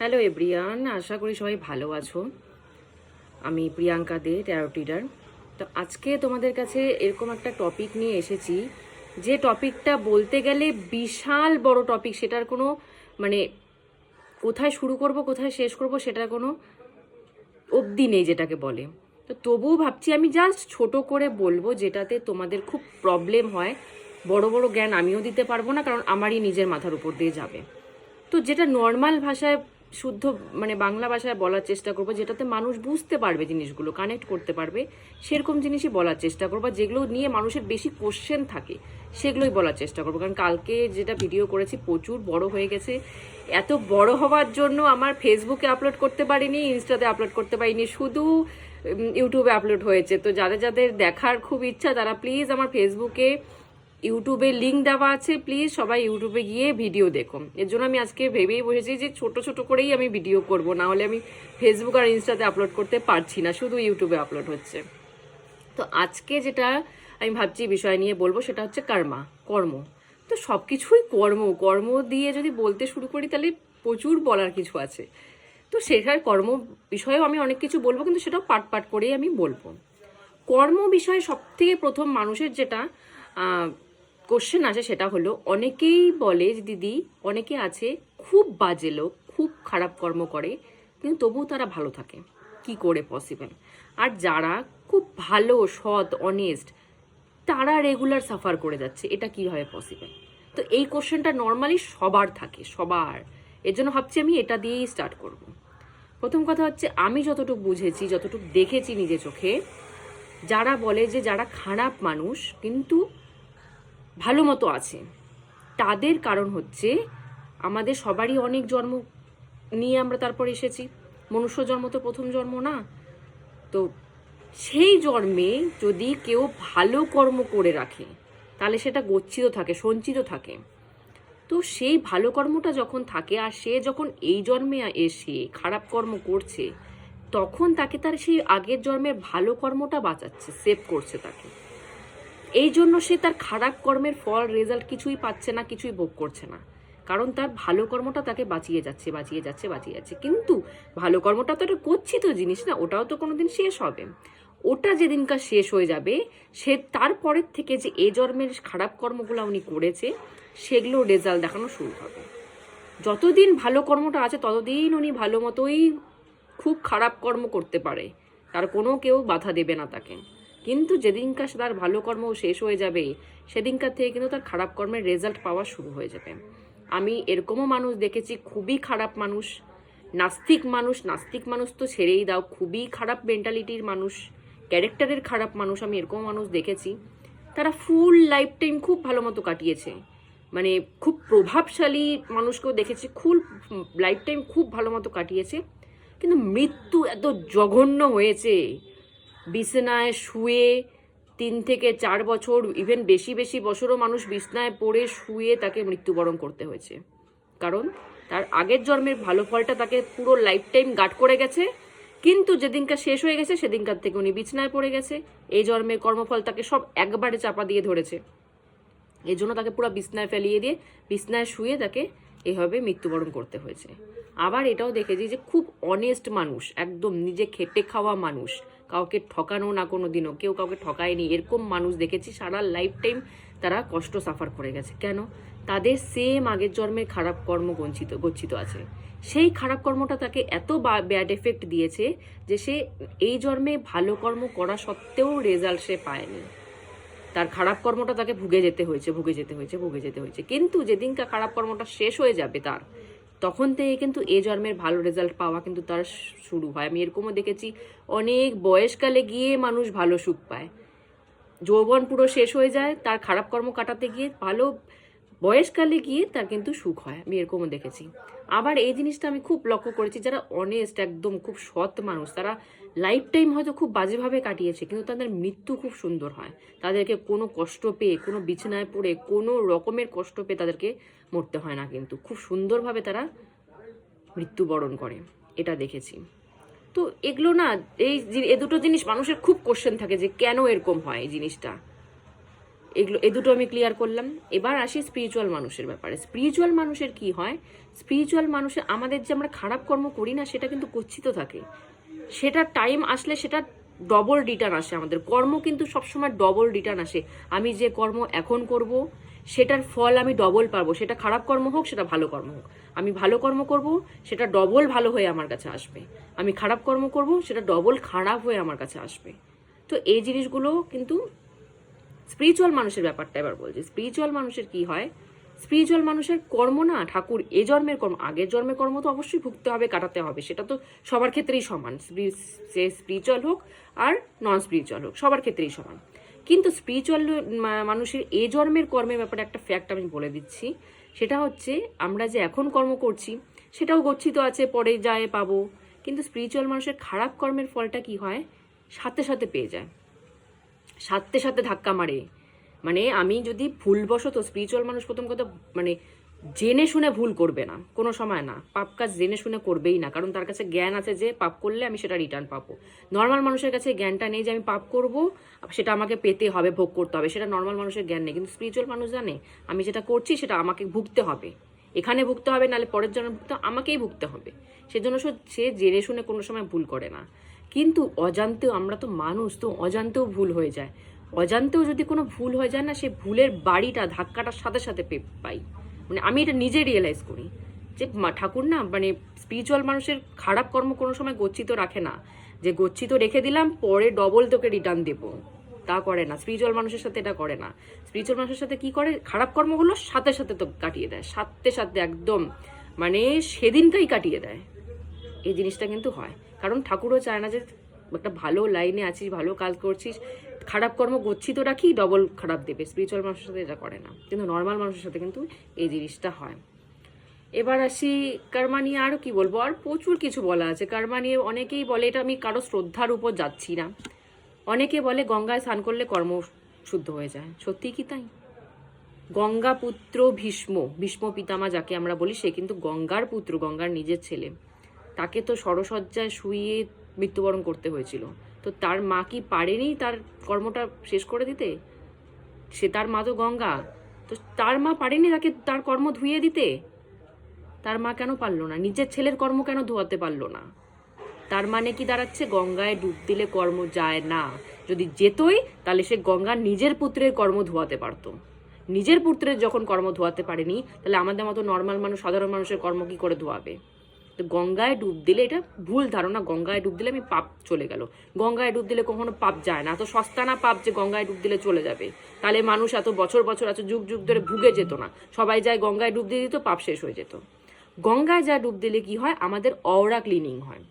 Hello everyone, আশা করি সবাই ভালো আছো। আমি প্রিয়াঙ্কা দে, ট্যারো রিডার। তো আজকে তোমাদের কাছে এরকম একটা টপিক নিয়ে এসেছি, যে টপিকটা বলতে গেলে বিশাল বড় টপিক। সেটার কোনো মানে কোথায় শুরু করব কোথায় শেষ করব সেটার কোনো অবধি নেই, যেটাকে বলে। তো তবুও ভাবছি আমি জাস্ট ছোট করে বলবো, যেটাতে তোমাদের খুব প্রবলেম হয়। বড় বড় জ্ঞান আমিও দিতে পারবো না, কারণ আমারই নিজের মাথার উপর দিয়ে যাবে। তো যেটা নর্মাল ভাষায় শুদ্ধ বাংলা ভাষায় বলার চেষ্টা করবো, যেটাতে মানুষ বুঝতে পারবে, জিনিসগুলো কানেক্ট করতে পারবে, সেরকম জিনিসই বলার চেষ্টা করবো। যেগুলো নিয়ে মানুষের বেশি কোশ্চেন থাকে সেগুলোই বলার চেষ্টা করবো। কারণ কালকে যেটা ভিডিও করেছি প্রচুর বড় হয়ে গেছে। এত বড় হওয়ার জন্য আমার ফেসবুকে আপলোড করতে পারিনি, ইনস্টাতে আপলোড করতে পারিনি, শুধু ইউটিউবে আপলোড হয়েছে। তো যাদের যাদের দেখার খুব ইচ্ছা তারা প্লিজ আমার ফেসবুকে, ইউটিউবে লিঙ্ক দেওয়া আছে, প্লিজ সবাই ইউটিউবে গিয়ে ভিডিও দেখুন। এর জন্য আমি আজকে ভেবেই বসেছি যে ছোট ছোট করেই আমি ভিডিও করব, না হলে আমি ফেসবুক আর ইনস্টাতে আপলোড করতে পারছি না, শুধু ইউটিউবে আপলোড হচ্ছে। তো আজকে যেটা আমি ভাবছি বিষয় নিয়ে বলবো সেটা হচ্ছে কর্ম। তো সব কিছুই কর্ম দিয়ে যদি বলতে শুরু করি তাহলে প্রচুর বলার কিছু আছে। তো সেটার কর্ম বিষয়েও আমি অনেক কিছু বলবো, কিন্তু সেটাও পার্ট পার্ট করেই আমি বলবো। কর্ম বিষয়ে সব থেকে প্রথম মানুষের যেটা কোশ্চেন আসে সেটা হলো, অনেকেই বলে যে দিদি, অনেকে আছে খুব বাজে লোক, খুব খারাপ কর্ম করে, কিন্তু তবুও তারা ভালো থাকে, কি করে পসিবল? আর যারা খুব ভালো, সৎ, অনেস্ট, তারা রেগুলার সাফার করে যাচ্ছে, এটা কিভাবে পসিবল? তো এই কোশ্চেনটা নর্মালি সবার থাকে, সবার। এর জন্য ভাবছি আমি এটা দিয়েই স্টার্ট করব। প্রথম কথা হচ্ছে, আমি যতটুকু বুঝেছি, যতটুকু দেখেছি নিজে চোখে, যারা বলে যে যারা খারাপ মানুষ কিন্তু ভালো মতো আছে, তাদের কারণ হচ্ছে আমাদের সবারই অনেক জন্ম নিয়ে আমরা তারপর এসেছি। মনুষ্য জন্ম তো প্রথম জন্ম না। তো সেই জন্মে যদি কেউ ভালো কর্ম করে রাখে তাহলে সেটা গচ্ছিত থাকে, সঞ্চিত থাকে। তো সেই ভালো কর্মটা যখন থাকে, আর সে যখন এই জন্মে এসে খারাপ কর্ম করছে, তখন তাকে তার সেই আগের জন্মের ভালো কর্মটা বাঁচাচ্ছে, সেভ করছে তাকে। এই জন্য সে তার খারাপ কর্মের ফল, রেজাল্ট কিছুই পাচ্ছে না, কিছুই ভোগ করছে না। কারণ তার ভালো কর্মটা তাকে বাঁচিয়ে যাচ্ছে। কিন্তু ভালো কর্মটা তো একটা গচ্ছিত জিনিস না, ওটাও তো কোনোদিন শেষ হবে। ওটা যেদিনকার শেষ হয়ে যাবে, সে তারপরের থেকে যে এ জন্মের খারাপ কর্মগুলো উনি করেছে সেগুলো রেজাল্ট দেখানো শুরু হবে। যতদিন ভালো কর্মটা আছে ততদিন উনি ভালো মতোই খুব খারাপ কর্ম করতে পারে, তার কোনো কেউ বাধা দেবে না তাকে। কিন্তু যেদিনকার তার ভালো কর্ম শেষ হয়ে যাবে, সেদিনকার থেকে কিন্তু তার খারাপ কর্মের রেজাল্ট পাওয়া শুরু হয়ে যাবে। আমি এরকমও মানুষ দেখেছি, খুবই খারাপ মানুষ, নাস্তিক মানুষ তো ছেড়েই দাও, খুবই খারাপ মেন্টালিটির মানুষ, ক্যারেক্টারের খারাপ মানুষ, আমি এরকম মানুষ দেখেছি। তারা ফুল লাইফ টাইম খুব ভালো মতো কাটিয়েছে। খুব প্রভাবশালী মানুষকেও দেখেছি, খুব লাইফ টাইম খুব ভালো মতো কাটিয়েছে, কিন্তু মৃত্যু এত জঘন্য হয়েছে। বিছানায় শুয়ে 3 থেকে 4 বছর, ইভেন বেশি বেশি বছরও মানুষ বিছানায় পড়ে শুয়ে তাকে মৃত্যুবরণ করতে হয়েছে। কারণ তার আগের জন্মের ভালো ফলটা তাকে পুরো লাইফ টাইম গার্ড করে গেছে, কিন্তু যেদিনকার শেষ হয়ে গেছে সেদিনকার থেকে উনি বিছানায় পড়ে গেছে। এই জন্মের কর্মফল তাকে সব একবারে চাপা দিয়ে ধরেছে। এই জন্য তাকে পুরো বিছনায় ফেলিয়ে দিয়ে বিছনায় শুয়ে তাকে এভাবে মৃত্যুবরণ করতে হয়েছে। আবার এটাও দেখেছি যে খুব অনেস্ট মানুষ, একদম নিজে খেটে খাওয়া মানুষ, কাউকে ঠকানো না কোনো দিনও, কেউ কাউকে ঠকায়নি, এরকম মানুষ দেখেছি সারা লাইফ টাইম তারা কষ্ট সাফার করে গেছে। কেন? তাদের সেম আগের জন্মের খারাপ কর্ম গচ্ছিত আছে। সেই খারাপ কর্মটা তাকে এত ব্যাড এফেক্ট দিয়েছে যে সে এই জন্মে ভালো কর্ম করা সত্ত্বেও রেজাল্ট সে পায়নি। তার খারাপ কর্মটা তাকে ভুগে যেতে হয়েছে। কিন্তু যেদিনকার খারাপ কর্মটা শেষ হয়ে যাবে তার, তখন থেকে কিন্তু এ জন্মের ভালো রেজাল্ট পাওয়া কিন্তু তার শুরু হয়। আমি এরকমও দেখেছি, অনেক বয়সকালে গিয়ে মানুষ ভালো সুখ পায়। যৌবন পুরো শেষ হয়ে যায়, তার খারাপ কর্ম কাটাতে গিয়ে ভালো বয়সকালে গিয়ে তার কিন্তু সুখ হয়। আমি এরকমও দেখেছি। আবার এই জিনিসটা আমি খুব লক্ষ্য করেছি, যারা অনেস্ট, একদম খুব সৎ মানুষ, তারা লাইফ টাইম হয়তো খুব বাজেভাবে কাটিয়েছে, কিন্তু তাদের মৃত্যু খুব সুন্দর হয়। তাদেরকে কোনো কষ্ট পেয়ে, কোনো বিছানায় পড়ে, কোনো রকমের কষ্ট পেয়ে তাদেরকে মরতে হয় না, কিন্তু খুব সুন্দরভাবে তারা মৃত্যুবরণ করে, এটা দেখেছি। তো এগুলো না, এই দুটো জিনিস মানুষের খুব কোশ্চেন থাকে যে কেন এরকম হয় এই জিনিসটা। এ দুটো আমি ক্লিয়ার করলাম। এবার আসি স্পিরিচুয়াল মানুষের ব্যাপারে। স্পিরিচুয়াল মানুষের কি হয়, স্পিরিচুয়াল মানুষের আমাদের যে আমরা খারাপ কর্ম করি না সেটা কিন্তু গচ্ছিত থাকে, সেটা টাইম আসলে সেটা ডবল রিটার্ন আসে। আমাদের কর্ম কিন্তু সবসময় ডবল রিটার্ন আসে। আমি যে কর্ম এখন করব সেটার ফল আমি ডবল পাবো, সেটা খারাপ কর্ম হোক সেটা ভালো কর্ম হোক। আমি ভালো কর্ম করব সেটা ডবল ভালো হয়ে আমার কাছে আসবে, আমি খারাপ কর্ম করব সেটা ডবল খারাপ হয়ে আমার কাছে আসবে। তো এই জিনিসগুলো কিন্তু স্পিরিচুয়াল মানুষের ব্যাপারটা এবার বলছি। স্পিরিচুয়াল মানুষের কি হয়, স্পিরিচুয়াল মানুষের কর্ম না, ঠাকুর এ জন্মের কর্ম, আগের জন্মের কর্ম তো অবশ্যই ভুগতে হবে, কাটাতে হবে, সেটা তো সবার ক্ষেত্রেই সমান, সে স্পিরিচুয়াল হোক আর নন স্পিরিচুয়াল হোক, সবার ক্ষেত্রেই সমান। কিন্তু স্পিরিচুয়াল মানুষের এ জন্মের কর্মের ব্যাপারে একটা ফ্যাক্ট আমি বলে দিচ্ছি, সেটা হচ্ছে আমরা যে এখন কর্ম করছি সেটাও গচ্ছিত আছে, পরে যায় পাবো। কিন্তু স্পিরিচুয়াল মানুষের খারাপ কর্মের ফলটা কি হয়, সাথে সাথে পেয়ে যায়, সাথে সাথে ধাক্কা মারে। মানে আমি যদি ভুলবশত, স্পিরিচুয়াল মানুষ প্রথম কথা মানে জেনে শুনে ভুল করবে না, কোনো সময় না, পাপ কাজ জেনে শুনে করবেই না, কারণ তার কাছে জ্ঞান আছে যে পাপ করলে আমি সেটা রিটার্ন পাবো। নর্মাল মানুষের কাছে জ্ঞানটা নেই যে আমি পাপ করব, সেটা আমাকে পেতে হবে, ভোগ করতে হবে, সেটা নর্মাল মানুষের জ্ঞান নেই। কিন্তু স্পিরিচুয়াল মানুষ জানে আমি যেটা করছি সেটা আমাকে ভুগতে হবে, এখানে ভুগতে হবে, নাহলে পরের জন্য ভুগতে আমাকেই ভুগতে হবে। সেজন্য সে জেনে শুনে কোনো সময় ভুল করে না। কিন্তু অজান্তেও, আমরা তো মানুষ, তো অজান্তেও ভুল হয়ে যায়। অজান্তেও যদি কোনো ভুল হয়ে যায় না, সে ভুলের বাড়িটা, ধাক্কাটার সাথে সাথে পাই। মানে আমি এটা নিজে রিয়েলাইজ করি যে ঠাকুর না, মানে স্পিরিচুয়াল মানুষের খারাপ কর্ম কোনো সময় গচ্ছিত রাখে না, যে গচ্ছিত রেখে দিলাম পরে ডবল তোকে রিটার্ন দেবো, তা করে না। স্পিরিচুয়াল মানুষের সাথে এটা করে না। স্পিরিচুয়াল মানুষের সাথে কি করে, খারাপ কর্মগুলো সাথে সাথে তো কাটিয়ে দেয়, সাথে সাথে একদম মানে সেদিনকেই কাটিয়ে দেয়। এই জিনিসটা কিন্তু হয়, কারণ ঠাকুরও চায় না যে একটা ভালো লাইনে আছিস, ভালো কাজ করছিস, খারাপ কর্ম গচ্ছিত রাখি ডবল খারাপ দেবে। স্পিরিচুয়াল মানুষের সাথে এটা করে না, কিন্তু নর্মাল মানুষের সাথে কিন্তু এই জিনিসটা হয়। এবার আসি কর্মা নিয়ে। আরও কি বলবো, আর প্রচুর কিছু বলা আছে কর্মা নিয়ে। অনেকেই বলে, এটা আমি কারো শ্রদ্ধার উপর যাচ্ছি না, অনেকে বলে গঙ্গায় স্নান করলে কর্ম শুদ্ধ হয়ে যায়। সত্যি কি তাই? গঙ্গা পুত্র ভীষ্ম, ভীষ্ম পিতামা যাকে আমরা বলি, সে কিন্তু গঙ্গার পুত্র, গঙ্গার নিজের ছেলে। তাকে তো সরসজ্জায় শুইয়ে মৃত্যুবরণ করতে হয়েছিল। তো তার মা কি পারেনি তার কর্মটা শেষ করে দিতে? সে, তার মা তো গঙ্গা, তো তার মা পারেনি তাকে তার কর্ম ধুইয়ে দিতে? তার মা কেন পারলো না? নিজের ছেলের কর্ম কেন ধোয়াতে পারলো না? তার মানে কি দাঁড়াচ্ছে, গঙ্গায় ডুব দিলে কর্ম যায় না। যদি যেতই তাহলে সে গঙ্গার নিজের পুত্রের কর্ম ধোয়াতে পারতো। নিজের পুত্রের যখন কর্ম ধোয়াতে পারেনি, তাহলে আমাদের মতো নর্মাল মানুষ, সাধারণ মানুষের কর্ম কি করে ধোয়াবে? তো গঙ্গায় ডুব দিলে, এটা ভুল ধারণা, গঙ্গায় ডুব দিলে আমি পাপ চলে গেল। গঙ্গায় ডুব দিলে কখনো পাপ যায় না। এত সস্তা না পাপ যে গঙ্গায় ডুব দিলে চলে যাবে। তাহলে মানুষ এত বছর বছর, এত যুগ যুগ ধরে ভুগে যেত না। সবাই যায় গঙ্গায় ডুব দিয়ে দিত, পাপ শেষ হয়ে যেত। গঙ্গায় যা ডুব দিলে কি হয়, আমাদের অওরা ক্লিনিং হয়।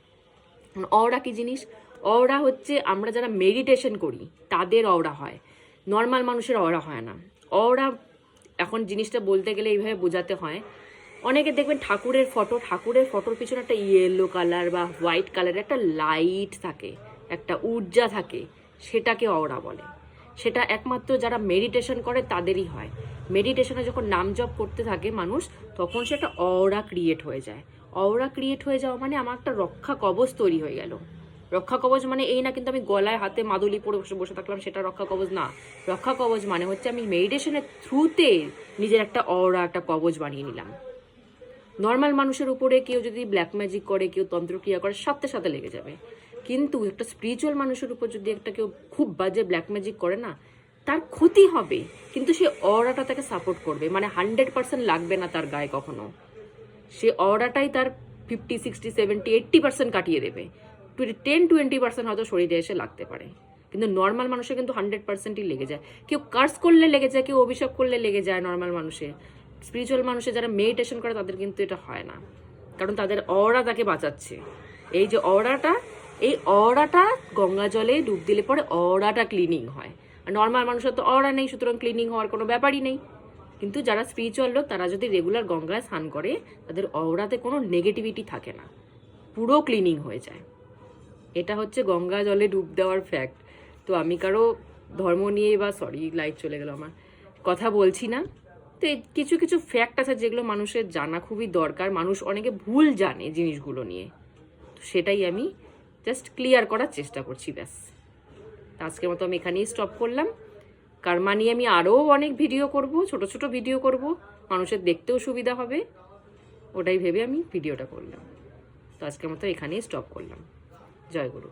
অওরা কি জিনিস? অওরা হচ্ছে আমরা যারা মেডিটেশন করি তাদের অওরা হয়, নর্মাল মানুষের অওরা হয় না। অওরা, এখন জিনিসটা বলতে গেলে এইভাবে বোঝাতে হয়, অনেকে দেখবেন ঠাকুরের ফটোর পিছনে একটা ইয়েলো কালার বা হোয়াইট কালারের একটা লাইট থাকে, একটা ঊর্জা থাকে, সেটাকে অওরা বলে। সেটা একমাত্র যারা মেডিটেশন করে তাদেরই হয়। মেডিটেশনে যখন নাম জপ করতে থাকে মানুষ, তখন সেটা অওরা ক্রিয়েট হয়ে যায়। অওরা ক্রিয়েট হয়ে যাওয়া মানে আমার একটা রক্ষা কবচ তৈরি হয়ে গেল। রক্ষা কবচ মানে এই না কিন্তু আমি গলায় হাতে মাদুলি পরে বসে থাকলাম, সেটা রক্ষা কবচ না। রক্ষা কবচ মানে হচ্ছে আমি মেডিটেশনের থ্রুতে নিজের একটা অওরা, একটা কবচ বানিয়ে নিলাম। নর্মাল মানুষের উপরে কেউ যদি ব্ল্যাক ম্যাজিক করে, কেউ তন্ত্রক্রিয়া করে, সাথে সাথে লেগে যাবে। কিন্তু একটা স্পিরিচুয়াল মানুষের উপর যদি একটা কেউ খুব বাজে ব্ল্যাক ম্যাজিক করে না, তার ক্ষতি হবে, কিন্তু সে অরাটা তাকে সাপোর্ট করবে। মানে 100% লাগবে না তার গায়ে কখনো, সে অরাটাই তার 50, 60, 70, 80% কাটিয়ে দেবে। 10-20% হয়তো শরীরে এসে লাগতে পারে, কিন্তু নর্মাল মানুষের কিন্তু 100%ই লেগে যায়। কেউ কার্স করলে লেগে যায়, কেউ অভিশাপ করলে লেগে যায় নর্মাল মানুষের। স্পিরিচুয়াল মানুষের যারা মেডিটেশন করে তাদের কিন্তু এটা হয় না, কারণ তাদের অরা তাকে বাঁচাচ্ছে। এই যে অরাটা, এই অরাটা গঙ্গা জলে ডুব দিলে পরে অরাটা ক্লিনিং হয়। আর নর্মাল মানুষের তো অরা নেই, সুতরাং ক্লিনিং হওয়ার কোনো ব্যাপারই নেই। কিন্তু যারা স্পিরিচুয়াল লোক, তারা যদি রেগুলার গঙ্গায় স্নান করে, তাদের অরাতে কোনো নেগেটিভিটি থাকে না, পুরো ক্লিনিং হয়ে যায়। এটা হচ্ছে গঙ্গা জলে ডুব দেওয়ার ফ্যাক্ট। তো আমি কারো ধর্ম নিয়ে বা লাইট চলে গেল আমার, কথা বলছি না। তো কিছু কিছু ফ্যাক্ট আছে যেগুলো মানুষের জানা খুবই দরকার, মানুষ অনেকে ভুল জানে জিনিসগুলো নিয়ে। তো সেটাই আমি জাস্ট ক্লিয়ার করার চেষ্টা করছি, ব্যাস। আজকের মতো আমি এখানেই স্টপ করলাম। কর্মা নিয়ে আমি আরও অনেক ভিডিও করব, ছোট ছোট ভিডিও করব, মানুষের দেখতেও সুবিধা হবে, ওটাই ভেবে আমি ভিডিওটা করলাম। তো আজকের মতো এখানেই স্টপ করলাম। জয় গুরু।